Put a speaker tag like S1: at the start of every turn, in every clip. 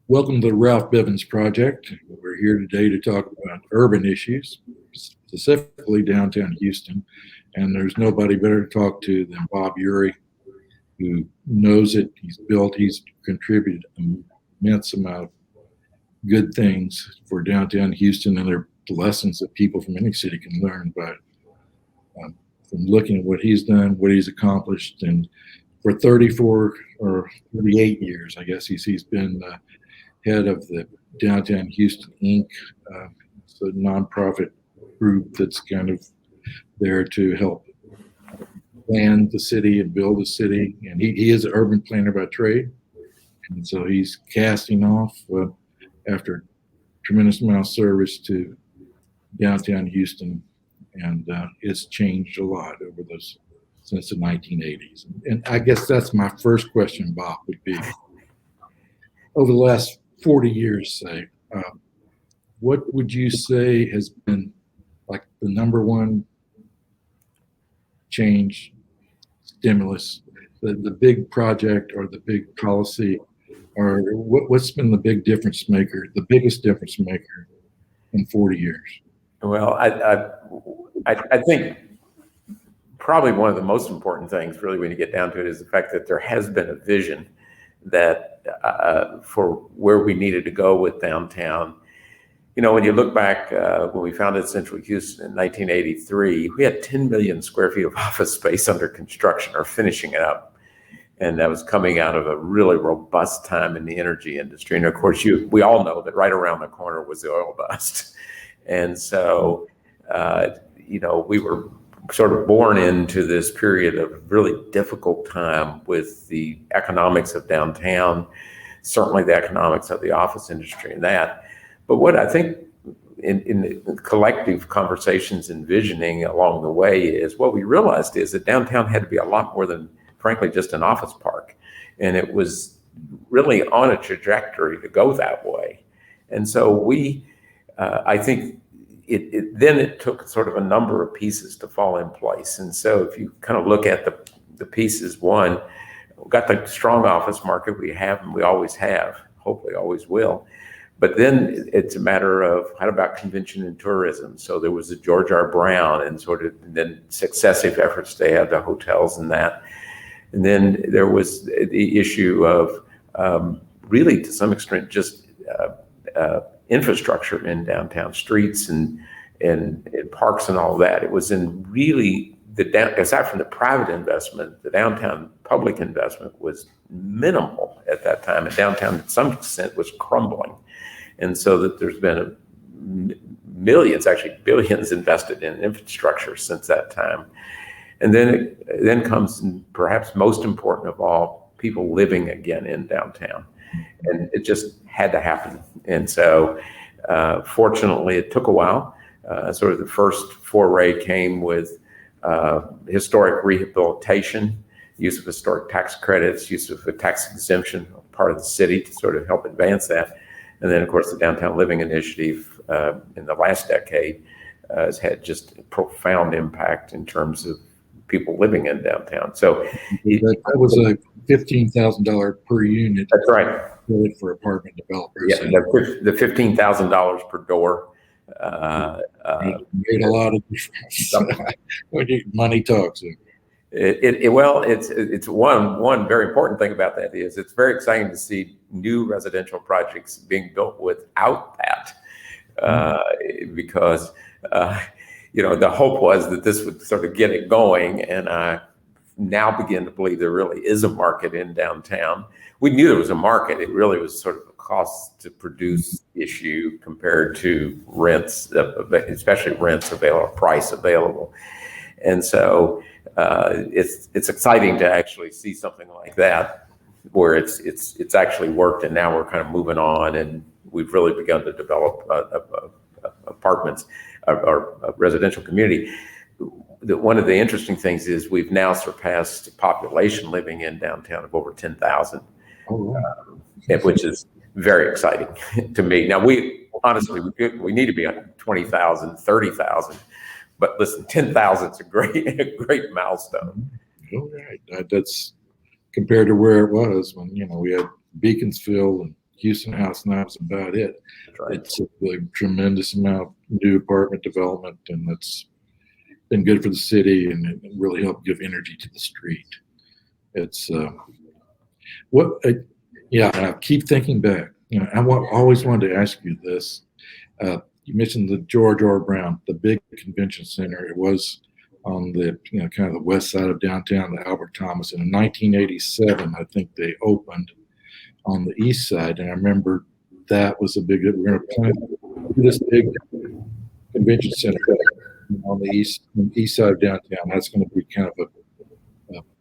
S1: Welcome to the Ralph Bivins Project. We're here today to talk about urban issues, specifically downtown Houston. And there's nobody better to talk to than Bob Eury, who knows it. He's contributed an immense amount of good things for downtown Houston, and they're lessons that people from any city can learn by from looking at what he's done, what he's accomplished. And for 34 or 38 years, I guess he's been head of the Downtown Houston Inc. It's a nonprofit group that's kind of there to help plan the city and build the city. And he is an urban planner by trade. And so he's casting off after a tremendous amount of service to downtown Houston. And it's changed a lot over those since the 1980s. And I guess that's my first question, Bob, would be over the last 40 years, say, what would you say has been like the number one change, stimulus, the big project or the big policy, or what's been the big difference maker, the biggest difference maker in 40 years?
S2: Well, I think probably one of the most important things, really, when you get down to it, is the fact that there has been a vision that for where we needed to go with downtown. You know, when you look back, when we founded Central Houston in 1983, we had 10 million square feet of office space under construction or finishing it up. And that was coming out of a really robust time in the energy industry. And of course, we all know that right around the corner was the oil bust. And so, we were sort of born into this period of really difficult time with the economics of downtown, certainly the economics of the office industry and that. But what I think in the collective conversations and visioning along the way is what we realized is that downtown had to be a lot more than, frankly, just an office park. And it was really on a trajectory to go that way. And so I think it took sort of a number of pieces to fall in place. And so if you kind of look at the pieces, one, we've got the strong office market we have and we always have, hopefully always will. But then it's a matter of how about convention and tourism? So there was the George R. Brown and then successive efforts to add the hotels and that. And then there was the issue of really to some extent just infrastructure in downtown, streets and parks and all that. It was in really aside from the private investment, the downtown public investment was minimal at that time, and downtown to some extent was crumbling. And so that there's been millions, actually billions invested in infrastructure since that time. And then comes, perhaps most important of all, people living again in downtown. And it just had to happen. And so fortunately, it took a while. Sort of the first foray came with historic rehabilitation, use of historic tax credits, use of a tax exemption part of the city to sort of help advance that. And then, of course, the Downtown Living Initiative in the last decade has had just a profound impact in terms of people living in downtown. So
S1: that was a $15,000 per unit.
S2: That's right.
S1: For apartment developers.
S2: Yeah, the $15,000 per door.
S1: Made a lot of difference. When money talks.
S2: It's one very important thing about that is it's very exciting to see new residential projects being built without that, because the hope was that this would sort of get it going, and I now begin to believe there really is a market in downtown. We knew there was a market. It really was sort of a cost to produce issue compared to rents, especially rents available, price available. And so it's exciting to actually see something like that, where it's actually worked, and now we're kind of moving on, and we've really begun to develop apartments or a residential community. One of the interesting things is we've now surpassed population living in downtown of over 10,000, which is very exciting to me. Now, we need to be on 20,000, 30,000, but listen, 10,000 is a great milestone.
S1: All right, that's compared to where it was when we had Beaconsfield and Houston House, and that was about it.
S2: That's right.
S1: It's a tremendous amount of new apartment development, and that's been good for the city, and it really helped give energy to the street. It's I keep thinking back. Always wanted to ask you this. You mentioned the George R. Brown, the big convention center. It was on the kind of the west side of downtown, the Albert Thomas. And in 1987, I think they opened on the east side, and I remember that was a big. We're going to plant this big convention center on the east side of downtown. That's going to be kind of a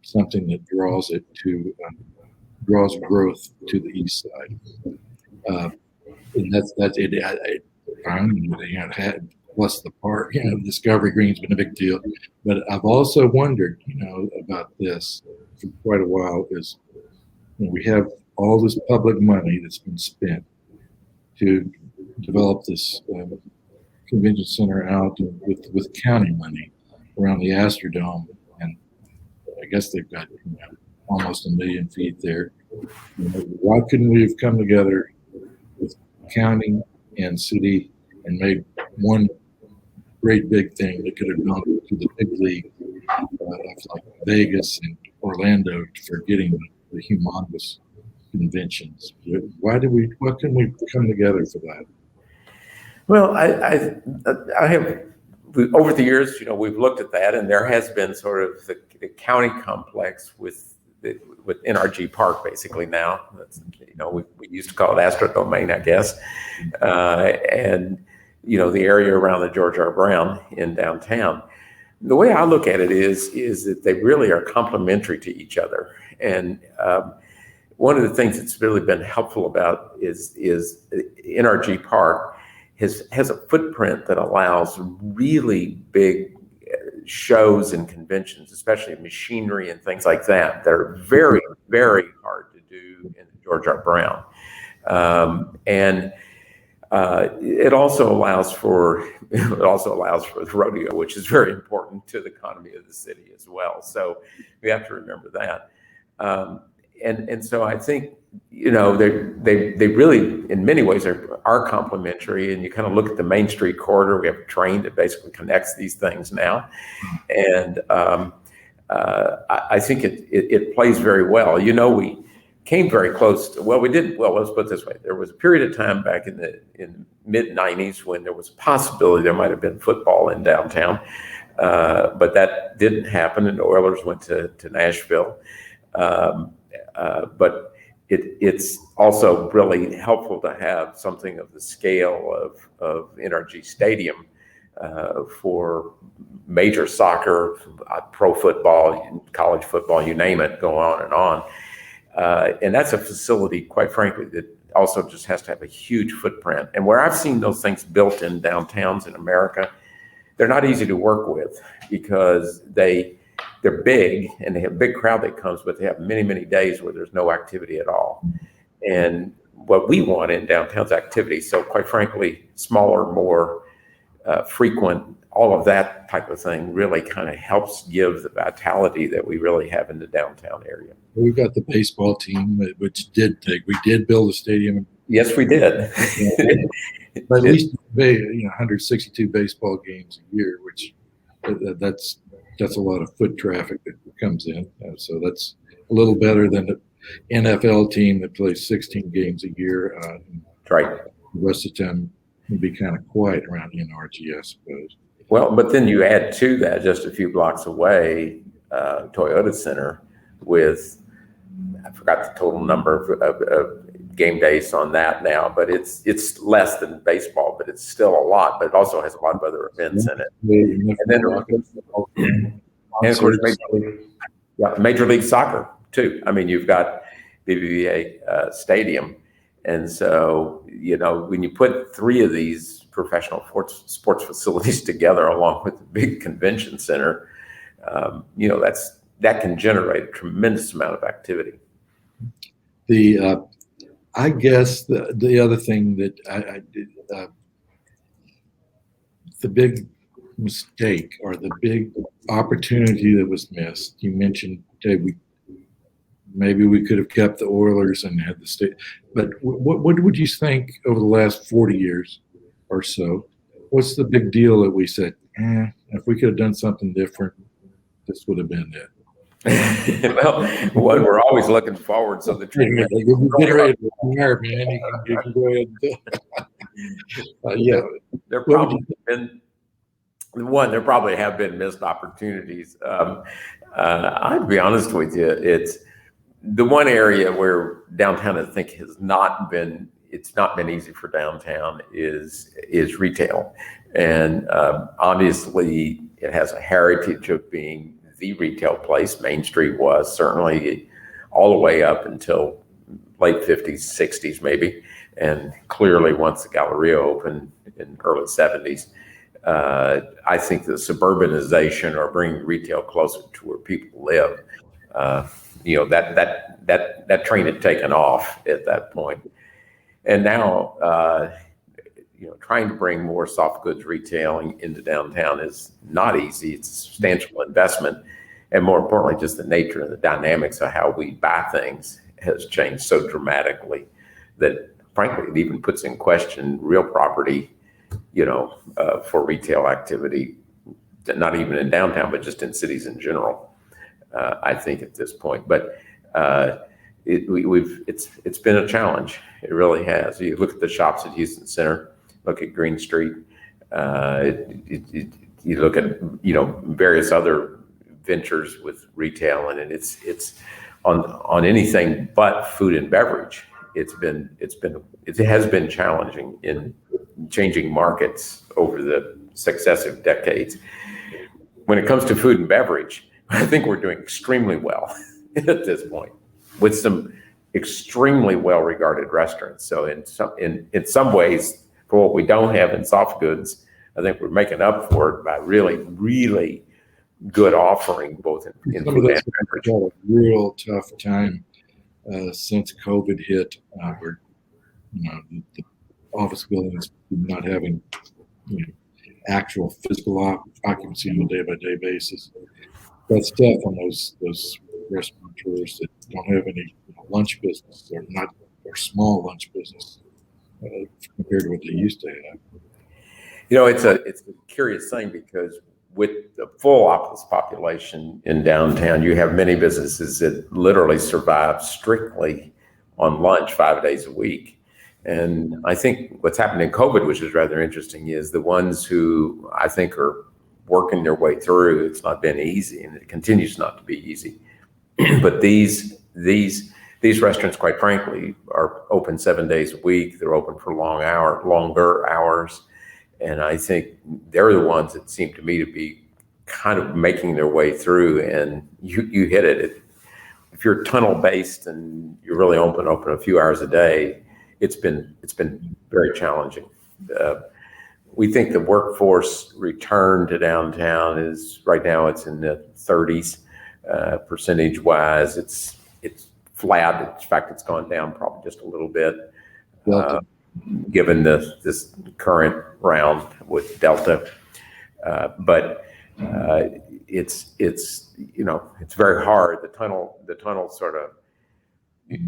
S1: something that draws growth to the east side. And that's it. Had plus the park. Discovery Green's been a big deal, but I've also wondered, about this for quite a while. Is we have all this public money that's been spent to develop this convention center out with county money around the Astrodome, and I guess they've got almost 1 million feet there. Why couldn't we have come together with county and city and made one great big thing that could have gone to the big league of like Vegas and Orlando for getting the humongous conventions? Why couldn't we come together for that?
S2: Well, I have over the years, we've looked at that, and there has been sort of the county complex with NRG Park basically now. That's, we used to call it Astro Domain, I guess, and the area around the George R. Brown in downtown. The way I look at it is that they really are complementary to each other, and one of the things that's really been helpful about is NRG Park has a footprint that allows really big shows and conventions, especially machinery and things like that are very, very hard to do in the George R. Brown. And it also allows for the rodeo, which is very important to the economy of the city as well. So we have to remember that. And so I think they really in many ways are complementary, and you kind of look at the Main Street corridor. We have a train that basically connects these things now, and I think it plays very well. We came very close to, we didn't. Well, let's put it this way: there was a period of time back in the mid '90s when there was a possibility there might have been football in downtown, but that didn't happen, and the Oilers went to Nashville. But it's also really helpful to have something of the scale of NRG Stadium for major soccer, pro football, college football, you name it, go on and on. And that's a facility, quite frankly, that also just has to have a huge footprint. And where I've seen those things built in downtowns in America, they're not easy to work with because they're big and they have a big crowd that comes, but they have many, many days where there's no activity at all. And what we want in downtown's activity. So quite frankly, smaller, more frequent, all of that type of thing really kind of helps give the vitality that we really have in the downtown area.
S1: We've got the baseball team, which we did build a stadium.
S2: Yes, we did.
S1: But at least 162 baseball games a year, which that's a lot of foot traffic that comes in. So that's a little better than the NFL team that plays 16 games a year.
S2: Right.
S1: The rest of the time would be kind of quiet around the NRG, I suppose.
S2: Well, but then you add to that, just a few blocks away, Toyota Center with, I forgot the total number of game days on that now, but it's less than baseball, but it's still a lot, but it also has a lot of other events in it. And then of course, Major League Soccer too. I mean, you've got BBVA Stadium. And so, when you put three of these professional sports facilities together along with the big convention center, that can generate a tremendous amount of activity.
S1: I guess the other thing that I did, the big mistake or the big opportunity that was missed, you mentioned, Dave, maybe we could have kept the Oilers and had the state. But what would you think over the last 40 years or so? What's the big deal that we said, if we could have done something different, this would have been it?
S2: Well, one, we're always looking forward, so the
S1: Get ready to retire, man. You can go ahead and yeah.
S2: There probably been one. There probably have been missed opportunities. I'd be honest with you. It's the one area where downtown, I think, has not been. It's not been easy for downtown is retail, and obviously it has a heritage of being the retail place. Main Street was certainly all the way up until late 50s, 60s maybe. And clearly once the Galleria opened in early 70s, I think the suburbanization or bringing retail closer to where people live, that train had taken off at that point. And now, trying to bring more soft goods retailing into downtown is not easy. It's a substantial investment. And more importantly, just the nature and the dynamics of how we buy things has changed so dramatically that, frankly, it even puts in question real property, for retail activity, not even in downtown, but just in cities in general, I think at this point. But it's been a challenge. It really has. You look at the shops at Houston Center, look at Green Street, you look at various other ventures with retail, and it's on anything but food and beverage. It has been challenging in changing markets over the successive decades. When it comes to food and beverage, I think we're doing extremely well at this point with some extremely well-regarded restaurants. So in some ways, for what we don't have in soft goods, I think we're making up for it by really, really good offering both in food and beverage.
S1: Had a real tough time since COVID hit, where the office buildings not having actual physical occupancy on a day-by-day basis. That's tough on those restaurateurs that don't have any lunch business or small lunch business compared to what they used to have.
S2: It's a curious thing because with the full office population in downtown, you have many businesses that literally survive strictly on lunch 5 days a week. And I think what's happened in COVID, which is rather interesting, is the ones who I think are working their way through. It's not been easy, and it continues not to be easy. But these restaurants, quite frankly, are open 7 days a week. They're open for longer hours. And I think they're the ones that seem to me to be kind of making their way through. And you hit it. If you're tunnel based and you're really open a few hours a day, it's been very challenging. We think the workforce return to downtown is right now it's in the 30s percentage wise. It's flat. In fact, it's gone down probably just a little bit. Given this current round with Delta, but it's very hard. The tunnel sort of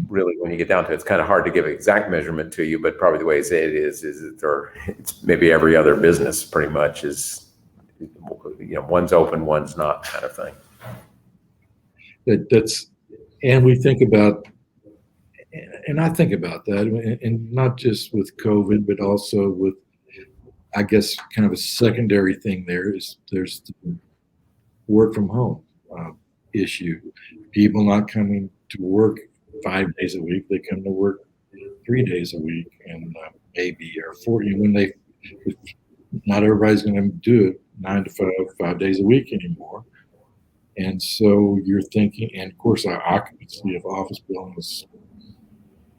S2: really, when you get down to it, it's kind of hard to give an exact measurement to you. But probably the way I say it is that it's maybe every other business pretty much is one's open, one's not, kind of thing.
S1: And we think about. And I think about that, and not just with COVID, but also with, I guess, kind of a secondary thing there's the work from home issue. People not coming to work 5 days a week, they come to work 3 days a week, and maybe or 40 when not everybody's going to do it 9 to 5 days a week anymore. And so you're thinking, and of course our occupancy of office buildings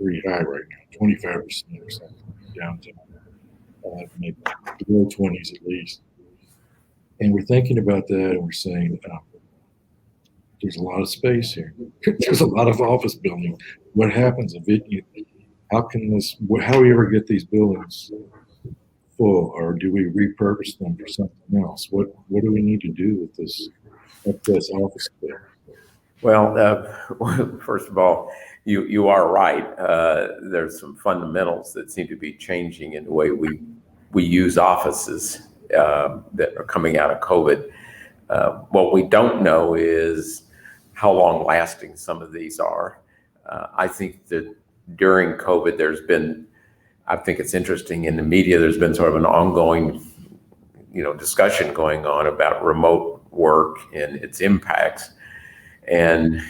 S1: pretty high right now, 25% or something downtown, maybe low 20s at least. And we're thinking about that, and we're saying there's a lot of space here. There's a lot of office building. What happens if how do we ever get these buildings full, or do we repurpose them for something else? What do we need to do with this office space?
S2: Well, first of all, you are right. There's some fundamentals that seem to be changing in the way we use offices that are coming out of COVID. What we don't know is how long lasting some of these are. I think that during COVID, I think it's interesting in the media, there's been sort of an ongoing, discussion going on about remote work and its impacts. And,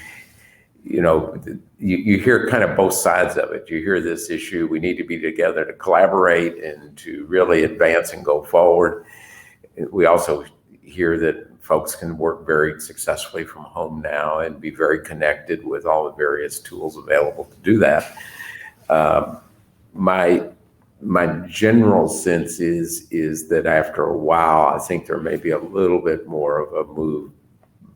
S2: you hear kind of both sides of it. You hear this issue, we need to be together to collaborate and to really advance and go forward. We also hear that folks can work very successfully from home now and be very connected with all the various tools available to do that. My general sense is that after a while, I think there may be a little bit more of a move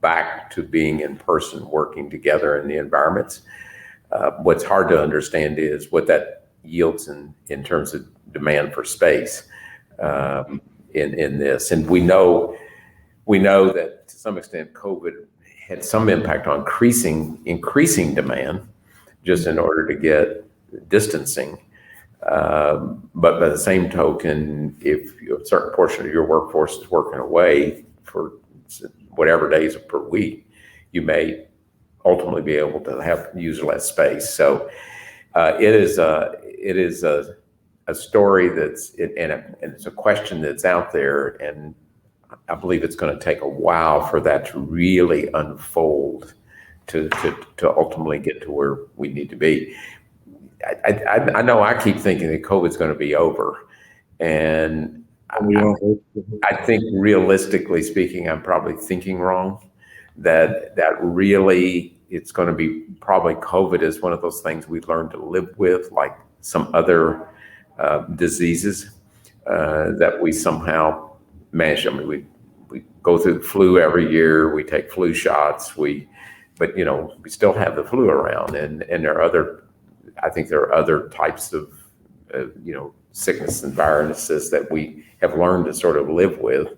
S2: back to being in person, working together in the environments. What's hard to understand is what that yields in terms of demand for space in this. And we know that to some extent COVID had some impact on increasing demand just in order to get distancing. But by the same token, if a certain portion of your workforce is working away for whatever days per week, you may ultimately be able to use less space. So it is a story and it's a question that's out there, and I believe it's going to take a while for that to really unfold to ultimately get to where we need to be. I know I keep thinking that COVID's going to be over, and I think realistically speaking, I'm probably thinking wrong. That really it's going to be probably COVID is one of those things we learn to live with, like some other diseases that we somehow manage. I mean, we go through the flu every year. We take flu shots. But we still have the flu around, and there are other. I think there are other types of sickness and viruses that we have learned to sort of live with.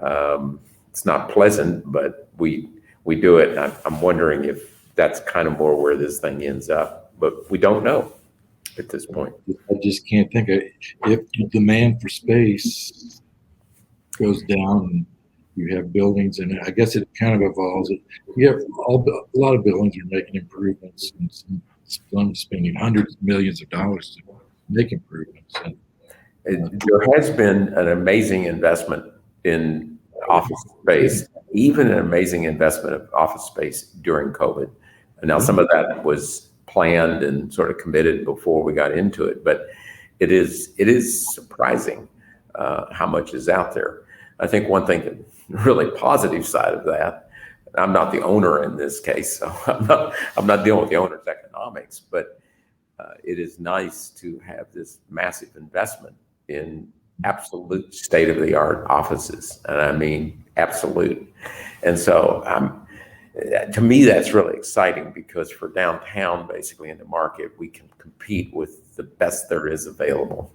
S2: It's not pleasant, but we do it. And I'm wondering if that's kind of more where this thing ends up, but we don't know at this point.
S1: I just can't think of if the demand for space goes down and you have buildings, and I guess it kind of evolves. You have a lot of buildings are making improvements, and some spending hundreds of millions of dollars to make improvements.
S2: There has been an amazing investment in office space, even an amazing investment of office space during COVID. And now some of that was planned and sort of committed before we got into it, but it is surprising how much is out there. I think one thing, the really positive side of that, I'm not the owner in this case, so I'm not dealing with the owner's economics, but it is nice to have this massive investment in absolute state-of-the-art offices, and I mean absolute. And so to me, that's really exciting because for downtown, basically in the market, we can compete with the best there is available,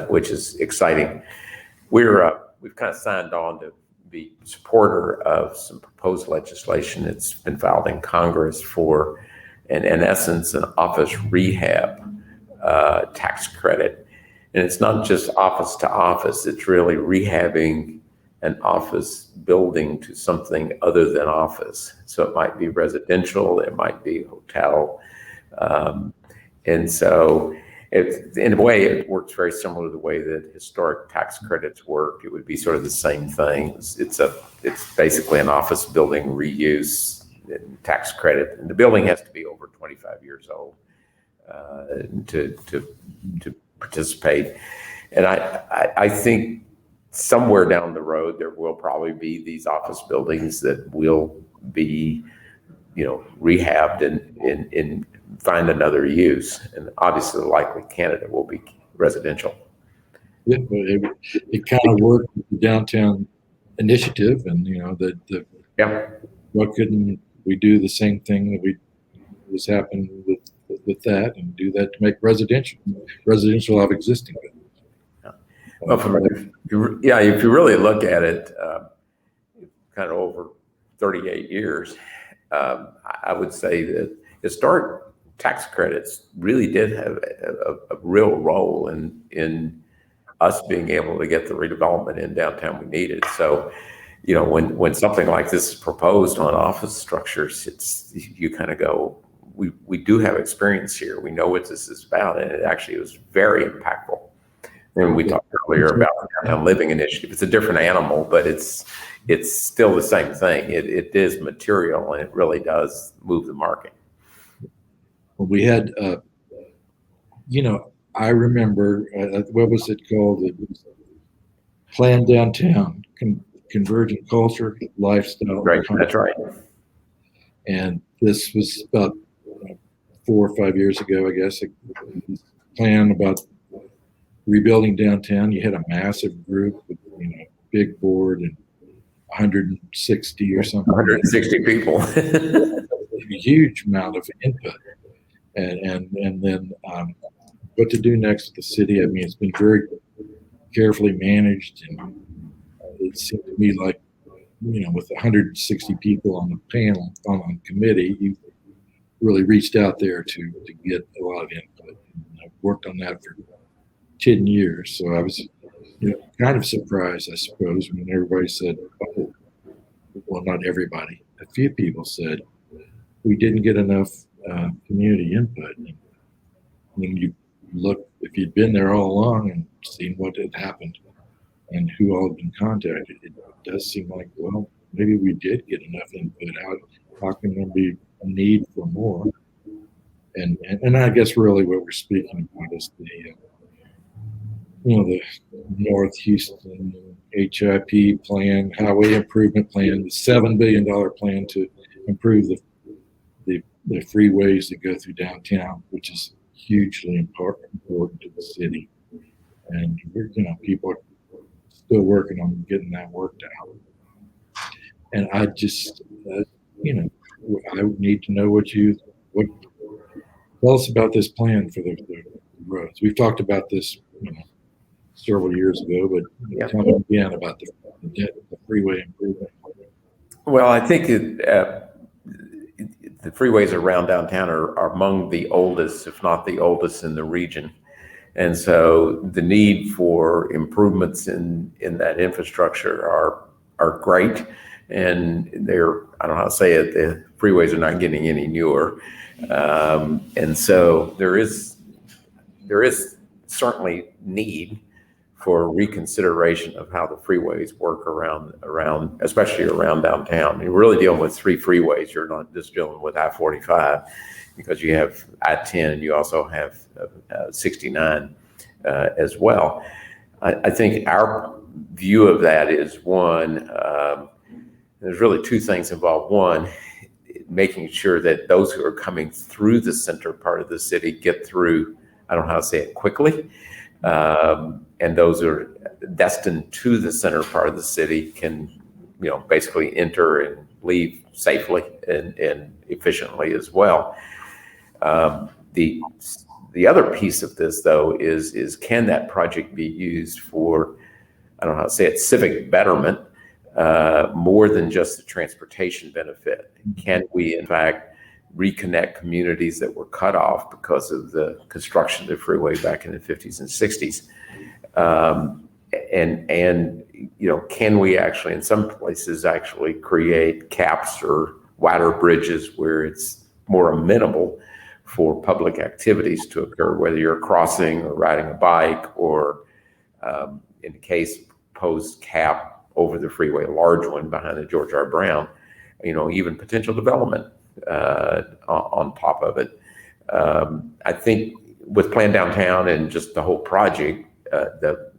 S2: which is exciting. We've kind of signed on to be supporter of some proposed legislation that's been filed in Congress for, in essence, an office rehab tax credit. And it's not just office to office, it's really rehabbing an office building to something other than office. So it might be residential, it might be hotel. And so in a way, it works very similar to the way that historic tax credits work. It would be sort of the same thing. It's basically an office building reuse tax credit. And the building has to be over 25 years old to participate. And I think somewhere down the road, there will probably be these office buildings that will be, rehabbed and find another use. And obviously, the likely candidate will be residential.
S1: Yeah, it kind of worked with the downtown initiative, and what couldn't we do the same thing that was happening with that, and do that to make residential of existing buildings.
S2: Well, if you really look at it, kind of over 38 years, I would say that historic tax credits really did have a real role in us being able to get the redevelopment in downtown we needed. So, when something like this is proposed on office structures, you kind of go, we do have experience here. We know what this is about, and it actually was very impactful. And we talked earlier about the downtown living initiative. It's a different animal, but it's still the same thing. It is material, and it really does move the market.
S1: Well, we had, I remember, what was it called? It was Planned Downtown, Convergent Culture, Lifestyle.
S2: Right, that's right.
S1: And this was about 4 or 5 years ago, I guess. It was plan about rebuilding downtown. You had a massive group with, big board and 160 or something.
S2: 160 people.
S1: A huge amount of input. And then what to do next with the city. I mean, it's been very carefully managed, and it seemed to me like, with 160 people on the panel, on the committee, you really reached out there to get a lot of input. And I've worked on that for 10 years, so I was kind of surprised, I suppose, when everybody said, oh, well, not everybody, a few people said, we didn't get enough community input. And when you look, if you'd been there all along and seen what had happened and who all had been contacted, it does seem like, well, maybe we did get enough input. How can there be a need for more? And I guess really what we're speaking about is the North Houston HIP plan, highway improvement plan, the $7 billion plan to improve the freeways that go through downtown, which is hugely important to the city. And people are still working on getting that worked out. And I just, I need to know what tell us about this plan for the roads. We've talked about this, several years ago, but tell me again about the freeway improvement.
S2: Well, I think the freeways around downtown are among the oldest, if not the oldest, in the region. And so the need for improvements in that infrastructure are great. And I don't know how to say it, the freeways are not getting any newer. And so there is certainly need for reconsideration of how the freeways work around, especially around downtown. You're really dealing with 3 freeways. You're not just dealing with I-45, because you have I-10 and you also have 69 as well. I think our view of that is, one, there's really 2 things involved. One, making sure that those who are coming through the center part of the city get through, I don't know how to say it, quickly. And those who are destined to the center part of the city can, basically enter and leave safely and efficiently as well. The other piece of this, though, is can that project be used for, I don't know how to say it, civic betterment, more than just the transportation benefit? Can we, in fact, reconnect communities that were cut off because of the construction of the freeway back in the 50s and 60s? Can we actually, in some places, actually create caps or wider bridges where it's more amenable for public activities to occur, whether you're crossing or riding a bike, or in the case proposed cap over the freeway, a large one behind the George R. Brown, even potential development on top of it. I think with Planned Downtown and just the whole project, the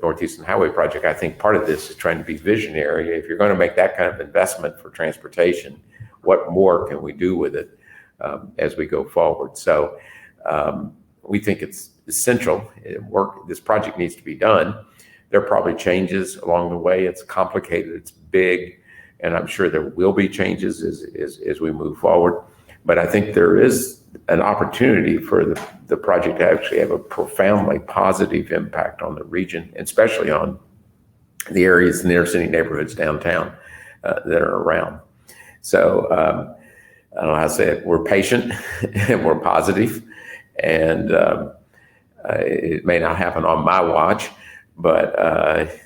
S2: Northeastern Highway project, I think part of this is trying to be visionary. If you're going to make that kind of investment for transportation, what more can we do with it as we go forward? So we think it's essential. This project needs to be done. There are probably changes along the way. It's complicated, it's big, and I'm sure there will be changes as we move forward. But I think there is an opportunity for the project to actually have a profoundly positive impact on the region, especially on the areas in the inner city neighborhoods downtown that are around. So I don't know how to say it, we're patient and we're positive, and it may not happen on my watch, but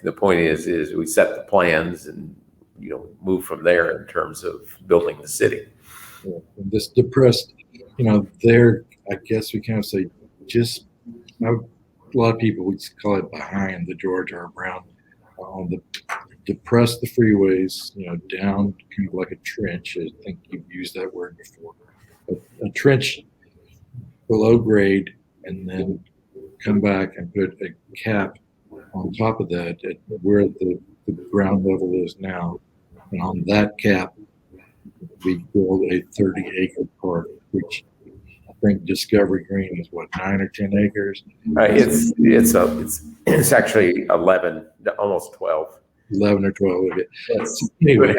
S2: the point is we set the plans and move from there in terms of building the city.
S1: Yeah. And this depressed, there, I guess we kind of say just, a lot of people would call it behind the George R. Brown, on the depress the freeways, down kind of like a trench. I think you've used that word before. A trench below grade, and then come back and put a cap on top of that at where the ground level is now. And on that cap, we build a 30-acre park, which I think Discovery Green is what, 9 or 10 acres?
S2: It's actually 11, almost 12.
S1: 11 or 12 of it. So anyway,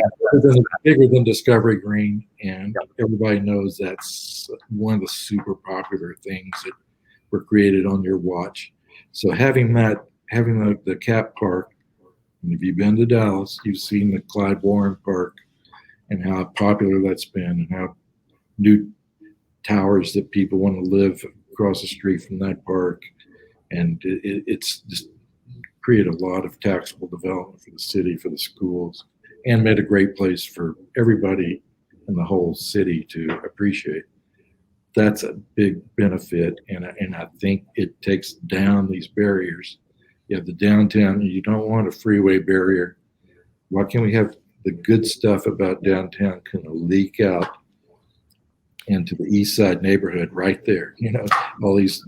S1: bigger than Discovery Green, and everybody knows that's one of the super popular things that were created on your watch. So having the Cap Park, and if you've been to Dallas, you've seen the Clyde Warren Park and how popular that's been, and how new towers that people want to live across the street from that park, and it's just create a lot of taxable development for the city, for the schools, and made a great place for everybody in the whole city to appreciate. That's a big benefit, and I think it takes down these barriers. You have the downtown, and you don't want a freeway barrier. Why can't we have the good stuff about downtown kind of leak out into the east side neighborhood right there? All these,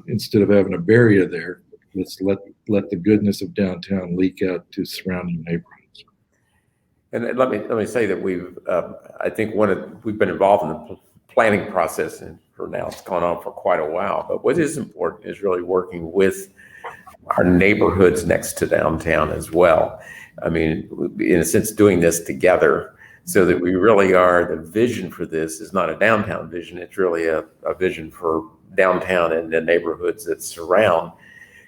S1: instead of having a barrier there, let's let the goodness of downtown leak out to surrounding neighborhoods.
S2: And let me say that we've been involved in the planning process, and for now it's gone on for quite a while. But what is important is really working with our neighborhoods next to downtown as well. I mean, in a sense, doing this together, so that we really are, the vision for this is not a downtown vision, it's really a vision for downtown and the neighborhoods that surround,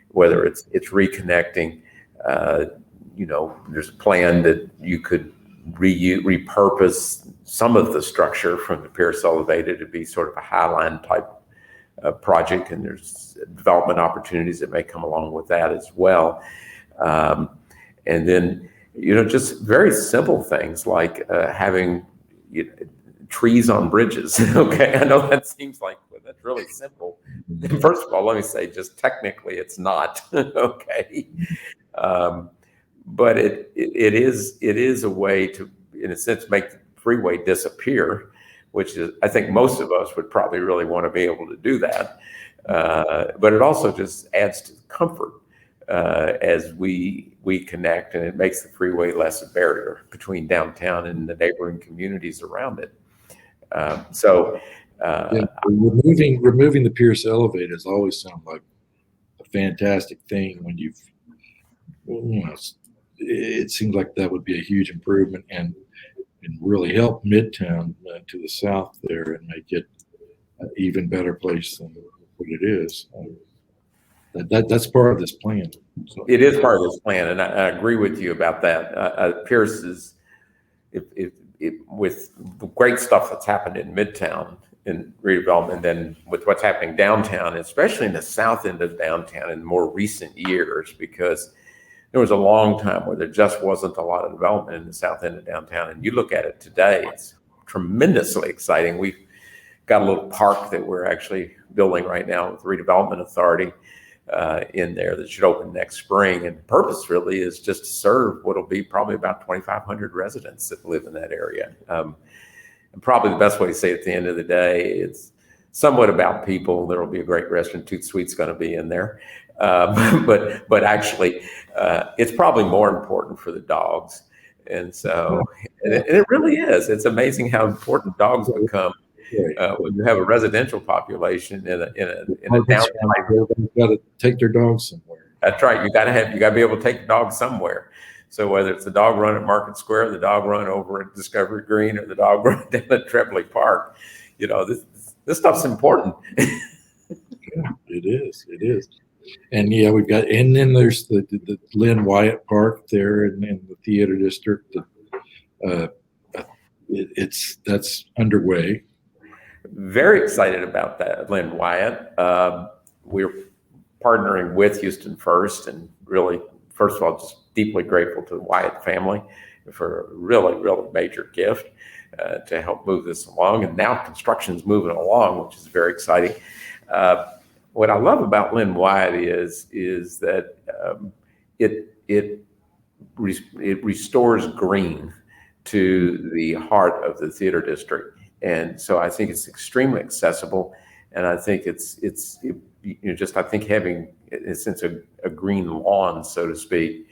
S2: whether it's reconnecting. There's a plan that you could repurpose some of the structure from the Pierce Elevated to be sort of a Highline type project, and there's development opportunities that may come along with that as well. And then, just very simple things like having trees on bridges. Okay, I know that seems like that's really simple. First of all, let me say, just technically, it's not. Okay, but it is a way to, in a sense, make the freeway disappear, which is, I think most of us would probably really want to be able to do that. But it also just adds to the comfort as we connect, and it makes the freeway less a barrier between downtown and the neighboring communities around it.
S1: Removing the Pierce Elevated has always sounded like a fantastic thing. When it seems like that would be a huge improvement and really help Midtown to the south there and make it an even better place than what it is. That's part of this plan. So.
S2: It is part of this plan, and I agree with you about that. Pierce is, with the great stuff that's happened in Midtown in redevelopment, then with what's happening downtown, especially in the south end of downtown in more recent years, because there was a long time where there just wasn't a lot of development in the south end of downtown. And you look at it today, it's tremendously exciting. We've got a little park that we're actually building right now with the Redevelopment Authority in there that should open next spring. And the purpose really is just to serve what will be probably about 2,500 residents that live in that area. And probably the best way to say it at the end of the day, it's somewhat about people. There will be a great restaurant, Toot Sweet's going to be in there. But actually, it's probably more important for the dogs. And so, and it really is. It's amazing how important dogs become when you have a residential population in a downtown.
S1: They've got to take their dogs somewhere.
S2: That's right. You got to be able to take the dog somewhere. So whether it's the dog run at Market Square, the dog run over at Discovery Green, or the dog run down at Trebley Park, this stuff's important.
S1: Yeah, it is. It is. And yeah, and then there's the Lynn Wyatt Park there in the theater district. that's underway.
S2: Very excited about that, Lynn Wyatt. We're partnering with Houston First, and really, first of all, just deeply grateful to the Wyatt family for a really, really major gift to help move this along. And now construction's moving along, which is very exciting. What I love about Lynn Wyatt is that it restores green to the heart of the theater district. And so I think it's extremely accessible, and I think it's I think having, in a sense, a green lawn, so to speak,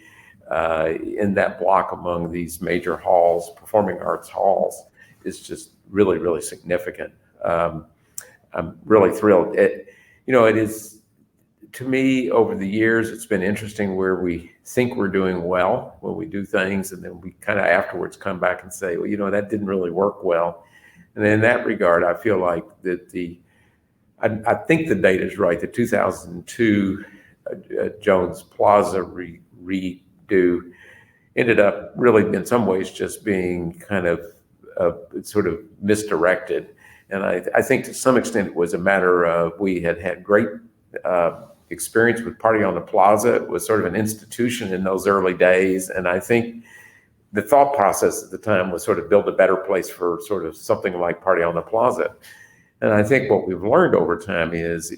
S2: in that block among these major halls, performing arts halls, is just really, really significant. I'm really thrilled. It is, to me, over the years, it's been interesting where we think we're doing well when we do things, and then we kind of afterwards come back and say, well, that didn't really work well. And in that regard, I feel like that I think the data is right. The 2002 Jones Plaza redo ended up really, in some ways, just being kind of sort of misdirected. And I think to some extent it was a matter of we had great experience with Party on the Plaza. It was sort of an institution in those early days. And I think the thought process at the time was sort of build a better place for sort of something like Party on the Plaza. And I think what we've learned over time is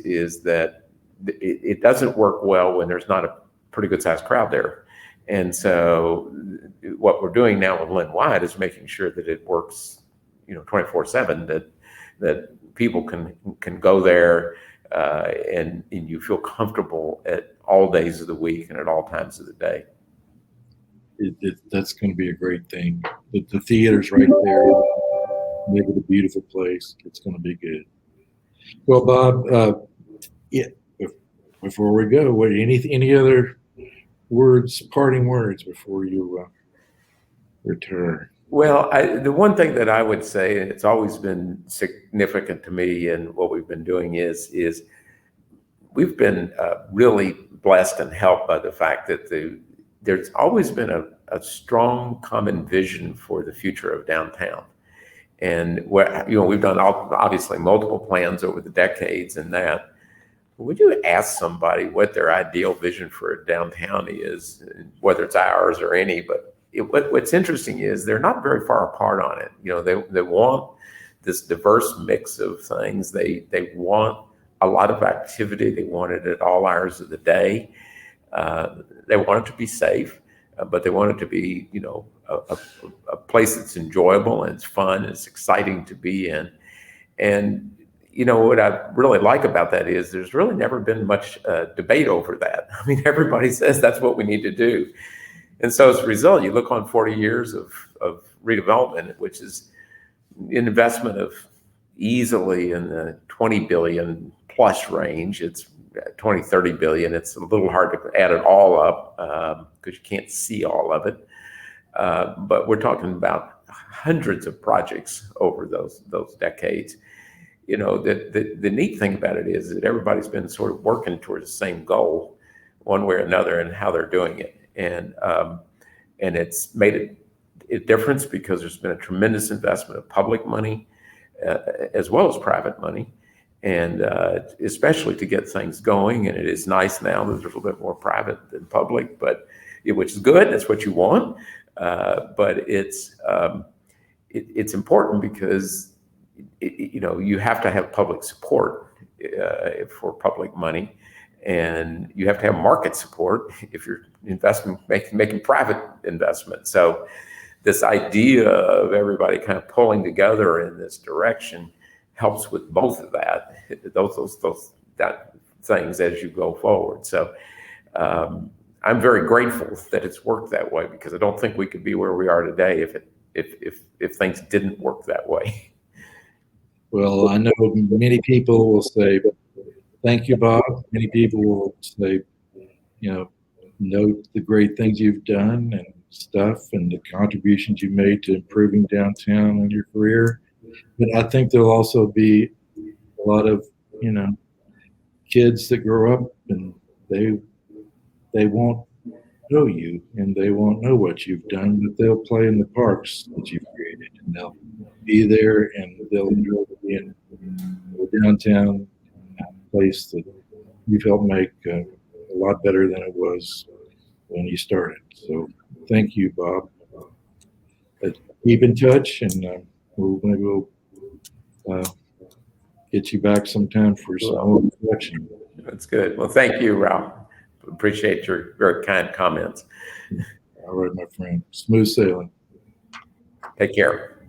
S2: that it doesn't work well when there's not a pretty good sized crowd there. And so what we're doing now with Lynn Wyatt is making sure that it works, 24/7, that people can go there and you feel comfortable at all days of the week and at all times of the day.
S1: That's going to be a great thing. The theater's right there. Make it a beautiful place. It's going to be good. Well, Bob, before we go, any other parting words before you return?
S2: Well, the one thing that I would say, and it's always been significant to me and what we've been doing is we've been really blessed and helped by the fact that there's always been a strong common vision for the future of downtown. And we've done obviously multiple plans over the decades and that. Would you ask somebody what their ideal vision for a downtown is, whether it's ours or any, but what's interesting is they're not very far apart on it. They want this diverse mix of things. They want a lot of activity. They want it at all hours of the day. They want it to be safe, but they want it to be, a place that's enjoyable and it's fun and it's exciting to be in. And, what I really like about that is there's really never been much debate over that. I mean, everybody says that's what we need to do. And so as a result, you look on 40 years of redevelopment, which is an investment of easily in the 20 billion plus range. It's 20, 30 billion. It's a little hard to add it all up because you can't see all of it. But we're talking about hundreds of projects over those decades. The neat thing about it is that everybody's been sort of working towards the same goal one way or another and how they're doing it. And it's made a difference because there's been a tremendous investment of public money as well as private money. And especially to get things going. And it is nice now that there's a little bit more private than public, which is good. That's what you want. But it's important because you have to have public support for public money, and you have to have market support if you're making private investment. So this idea of everybody kind of pulling together in this direction helps with both of that, those things as you go forward. So I'm very grateful that it's worked that way because I don't think we could be where we are today if things didn't work that way.
S1: Well, I know many people will say, thank you, Bob. Many people will say, note the great things you've done and stuff and the contributions you made to improving downtown in your career. But I think there'll also be a lot of, kids that grow up and they won't know you and they won't know what you've done, but they'll play in the parks that you've created and be there, and they'll enjoy being the downtown place that you've helped make a lot better than it was when you started. So thank you, Bob. Keep in touch, and maybe we'll get you back sometime for some more reflection.
S2: That's good. Well, thank you, Ralph. Appreciate your very kind comments.
S1: All right, my friend. Smooth sailing.
S2: Take care.